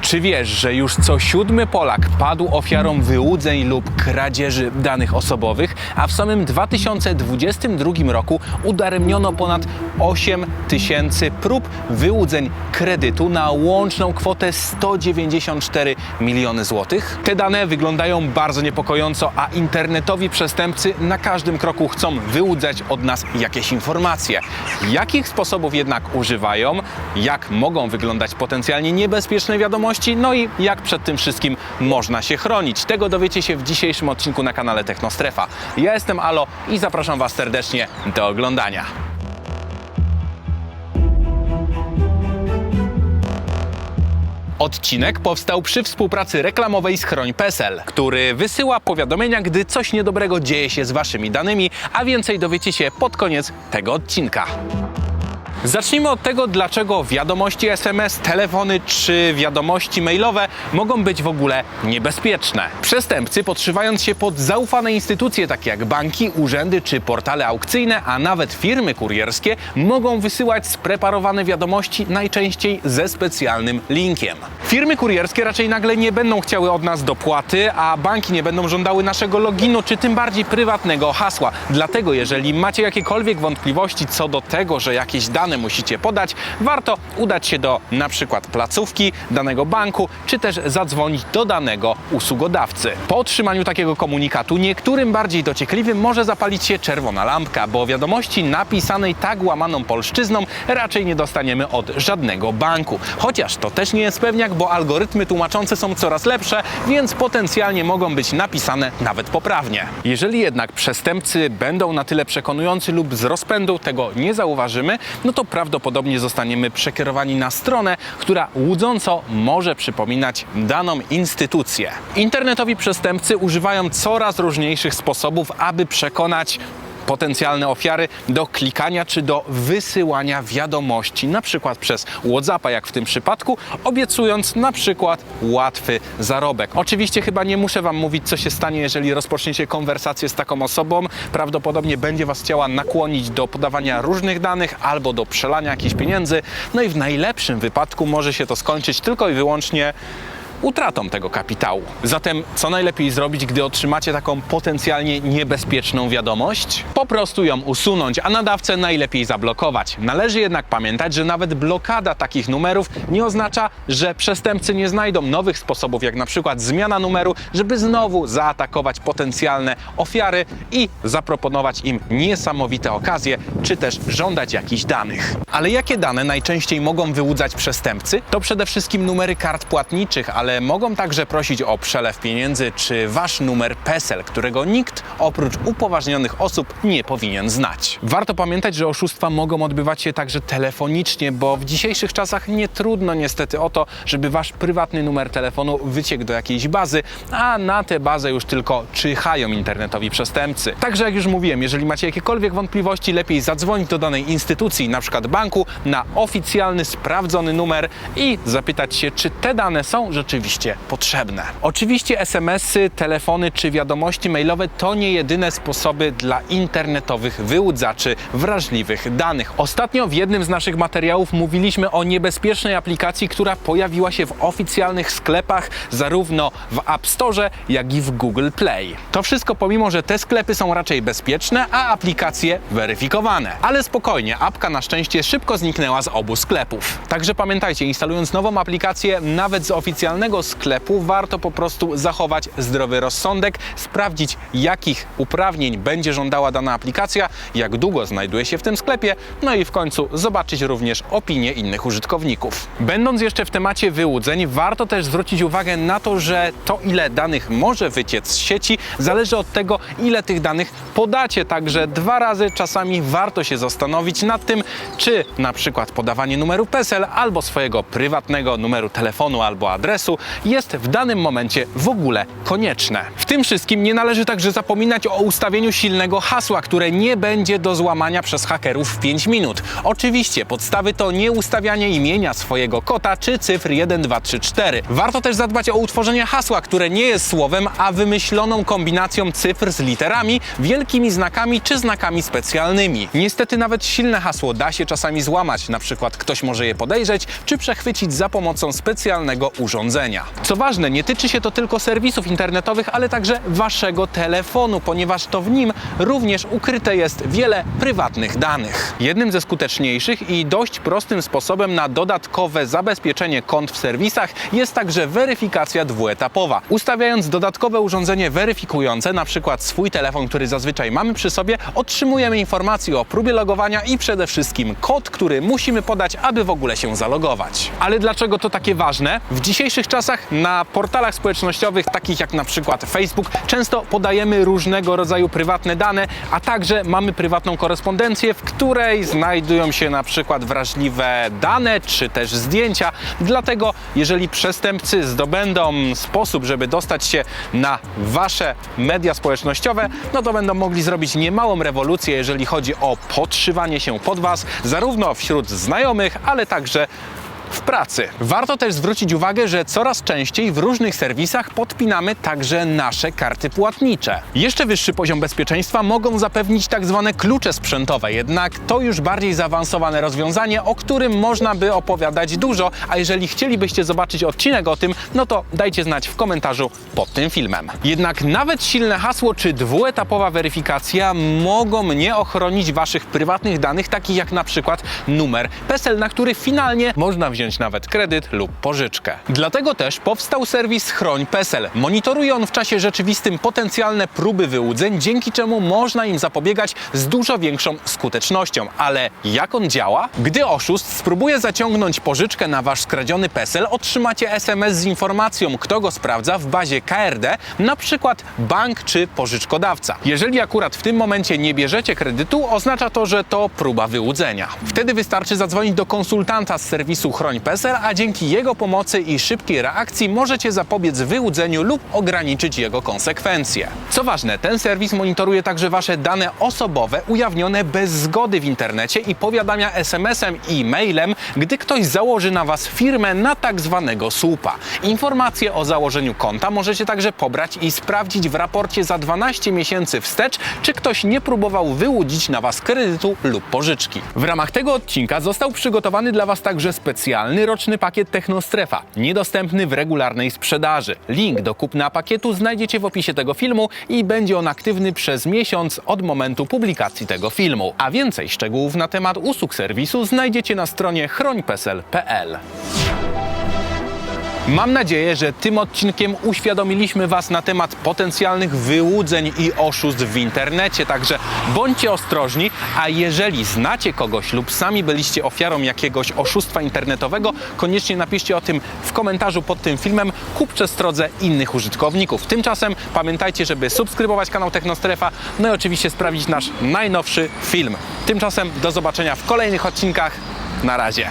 Czy wiesz, że już co 7. Polak padł ofiarą wyłudzeń lub kradzieży danych osobowych, a w samym 2022 roku udaremniono ponad 8 tysięcy prób wyłudzeń kredytu na łączną kwotę 194 miliony złotych? Te dane wyglądają bardzo niepokojąco, a internetowi przestępcy na każdym kroku chcą wyłudzać od nas jakieś informacje. Jakich sposobów jednak używają, jak mogą wyglądać potencjalnie niebezpieczne wiadomości, no i jak przed tym wszystkim można się chronić. Tego dowiecie się w dzisiejszym odcinku na kanale Technostrefa. Ja jestem Alo i zapraszam Was serdecznie do oglądania. Odcinek powstał przy współpracy reklamowej z Chroń.pl, który wysyła powiadomienia, gdy coś niedobrego dzieje się z Waszymi danymi, a więcej dowiecie się pod koniec tego odcinka. Zacznijmy od tego, dlaczego wiadomości SMS, telefony czy wiadomości mailowe mogą być w ogóle niebezpieczne. Przestępcy, podszywając się pod zaufane instytucje takie jak banki, urzędy czy portale aukcyjne, a nawet firmy kurierskie, mogą wysyłać spreparowane wiadomości, najczęściej ze specjalnym linkiem. Firmy kurierskie raczej nagle nie będą chciały od nas dopłaty, a banki nie będą żądały naszego loginu czy tym bardziej prywatnego hasła. Dlatego jeżeli macie jakiekolwiek wątpliwości co do tego, że jakieś dane musicie podać, warto udać się do na przykład placówki danego banku, czy też zadzwonić do danego usługodawcy. Po otrzymaniu takiego komunikatu niektórym bardziej dociekliwym może zapalić się czerwona lampka, bo wiadomości napisanej tak łamaną polszczyzną raczej nie dostaniemy od żadnego banku. Chociaż to też nie jest pewniak, bo algorytmy tłumaczące są coraz lepsze, więc potencjalnie mogą być napisane nawet poprawnie. Jeżeli jednak przestępcy będą na tyle przekonujący lub z rozpędu tego nie zauważymy, no to prawdopodobnie zostaniemy przekierowani na stronę, która łudząco może przypominać daną instytucję. Internetowi przestępcy używają coraz różniejszych sposobów, aby przekonać potencjalne ofiary do klikania czy do wysyłania wiadomości, na przykład przez WhatsAppa, jak w tym przypadku, obiecując na przykład łatwy zarobek. Oczywiście chyba nie muszę Wam mówić, co się stanie, jeżeli rozpoczniecie konwersację z taką osobą. Prawdopodobnie będzie Was chciała nakłonić do podawania różnych danych albo do przelania jakichś pieniędzy. No i w najlepszym wypadku może się to skończyć tylko i wyłącznie utratą tego kapitału. Zatem co najlepiej zrobić, gdy otrzymacie taką potencjalnie niebezpieczną wiadomość? Po prostu ją usunąć, a nadawcę najlepiej zablokować. Należy jednak pamiętać, że nawet blokada takich numerów nie oznacza, że przestępcy nie znajdą nowych sposobów, jak na przykład zmiana numeru, żeby znowu zaatakować potencjalne ofiary i zaproponować im niesamowite okazje, czy też żądać jakichś danych. Ale jakie dane najczęściej mogą wyłudzać przestępcy? To przede wszystkim numery kart płatniczych, ale mogą także prosić o przelew pieniędzy czy Wasz numer PESEL, którego nikt oprócz upoważnionych osób nie powinien znać. Warto pamiętać, że oszustwa mogą odbywać się także telefonicznie, bo w dzisiejszych czasach nie trudno niestety o to, żeby Wasz prywatny numer telefonu wyciekł do jakiejś bazy, a na tę bazę już tylko czyhają internetowi przestępcy. Także jak już mówiłem, jeżeli macie jakiekolwiek wątpliwości, lepiej zadzwonić do danej instytucji, na przykład banku, na oficjalny, sprawdzony numer i zapytać się, czy te dane są rzeczywiście potrzebne. Oczywiście SMS-y, telefony czy wiadomości mailowe to nie jedyne sposoby dla internetowych wyłudzaczy wrażliwych danych. Ostatnio w jednym z naszych materiałów mówiliśmy o niebezpiecznej aplikacji, która pojawiła się w oficjalnych sklepach zarówno w App Store, jak i w Google Play. To wszystko pomimo, że te sklepy są raczej bezpieczne, a aplikacje weryfikowane. Ale spokojnie, apka na szczęście szybko zniknęła z obu sklepów. Także pamiętajcie, instalując nową aplikację, nawet z oficjalnego sklepu, warto po prostu zachować zdrowy rozsądek, sprawdzić, jakich uprawnień będzie żądała dana aplikacja, jak długo znajduje się w tym sklepie, no i w końcu zobaczyć również opinie innych użytkowników. Będąc jeszcze w temacie wyłudzeń, warto też zwrócić uwagę na to, że to, ile danych może wyciec z sieci, zależy od tego, ile tych danych podacie. Także 2 razy czasami warto się zastanowić nad tym, czy na przykład podawanie numeru PESEL albo swojego prywatnego numeru telefonu albo adresu serwisu jest w danym momencie w ogóle konieczne. W tym wszystkim nie należy także zapominać o ustawieniu silnego hasła, które nie będzie do złamania przez hakerów w 5 minut. Oczywiście podstawy to nie ustawianie imienia swojego kota czy cyfr 1, 2, 3, 4. Warto też zadbać o utworzenie hasła, które nie jest słowem, a wymyśloną kombinacją cyfr z literami, wielkimi znakami czy znakami specjalnymi. Niestety nawet silne hasło da się czasami złamać, na przykład ktoś może je podejrzeć czy przechwycić za pomocą specjalnego urządzenia. Co ważne, nie tyczy się to tylko serwisów internetowych, ale także waszego telefonu, ponieważ to w nim również ukryte jest wiele prywatnych danych. Jednym ze skuteczniejszych i dość prostym sposobem na dodatkowe zabezpieczenie kont w serwisach jest także weryfikacja dwuetapowa. Ustawiając dodatkowe urządzenie weryfikujące, na przykład swój telefon, który zazwyczaj mamy przy sobie, otrzymujemy informacje o próbie logowania i przede wszystkim kod, który musimy podać, aby w ogóle się zalogować. Ale dlaczego to takie ważne? W dzisiejszych czasach na portalach społecznościowych, takich jak na przykład Facebook, często podajemy różnego rodzaju prywatne dane, a także mamy prywatną korespondencję, w której znajdują się na przykład wrażliwe dane czy też zdjęcia. Dlatego jeżeli przestępcy zdobędą sposób, żeby dostać się na wasze media społecznościowe, no to będą mogli zrobić niemałą rewolucję, jeżeli chodzi o podszywanie się pod was, zarówno wśród znajomych, ale także w pracy. Warto też zwrócić uwagę, że coraz częściej w różnych serwisach podpinamy także nasze karty płatnicze. Jeszcze wyższy poziom bezpieczeństwa mogą zapewnić tak zwane klucze sprzętowe, jednak to już bardziej zaawansowane rozwiązanie, o którym można by opowiadać dużo, a jeżeli chcielibyście zobaczyć odcinek o tym, no to dajcie znać w komentarzu pod tym filmem. Jednak nawet silne hasło czy dwuetapowa weryfikacja mogą nie ochronić waszych prywatnych danych, takich jak na przykład numer PESEL, na który finalnie można wziąć nawet kredyt lub pożyczkę. Dlatego też powstał serwis Chroń PESEL. Monitoruje on w czasie rzeczywistym potencjalne próby wyłudzeń, dzięki czemu można im zapobiegać z dużo większą skutecznością. Ale jak on działa? Gdy oszust spróbuje zaciągnąć pożyczkę na wasz skradziony PESEL, otrzymacie SMS z informacją, kto go sprawdza w bazie KRD, na przykład bank czy pożyczkodawca. Jeżeli akurat w tym momencie nie bierzecie kredytu, oznacza to, że to próba wyłudzenia. Wtedy wystarczy zadzwonić do konsultanta z serwisu Chroń PESEL, a dzięki jego pomocy i szybkiej reakcji możecie zapobiec wyłudzeniu lub ograniczyć jego konsekwencje. Co ważne, ten serwis monitoruje także wasze dane osobowe ujawnione bez zgody w internecie i powiadamia SMS-em i mailem, gdy ktoś założy na was firmę na tak zwanego słupa. Informacje o założeniu konta możecie także pobrać i sprawdzić w raporcie za 12 miesięcy wstecz, czy ktoś nie próbował wyłudzić na was kredytu lub pożyczki. W ramach tego odcinka został przygotowany dla was także specjalny roczny pakiet Technostrefa, niedostępny w regularnej sprzedaży. Link do kupna pakietu znajdziecie w opisie tego filmu i będzie on aktywny przez miesiąc od momentu publikacji tego filmu. A więcej szczegółów na temat usług serwisu znajdziecie na stronie chrońpesel.pl. Mam nadzieję, że tym odcinkiem uświadomiliśmy was na temat potencjalnych wyłudzeń i oszustw w internecie, także bądźcie ostrożni, a jeżeli znacie kogoś lub sami byliście ofiarą jakiegoś oszustwa internetowego, koniecznie napiszcie o tym w komentarzu pod tym filmem ku przestrodze innych użytkowników. Tymczasem pamiętajcie, żeby subskrybować kanał Technostrefa, no i oczywiście sprawdzić nasz najnowszy film. Tymczasem do zobaczenia w kolejnych odcinkach. Na razie.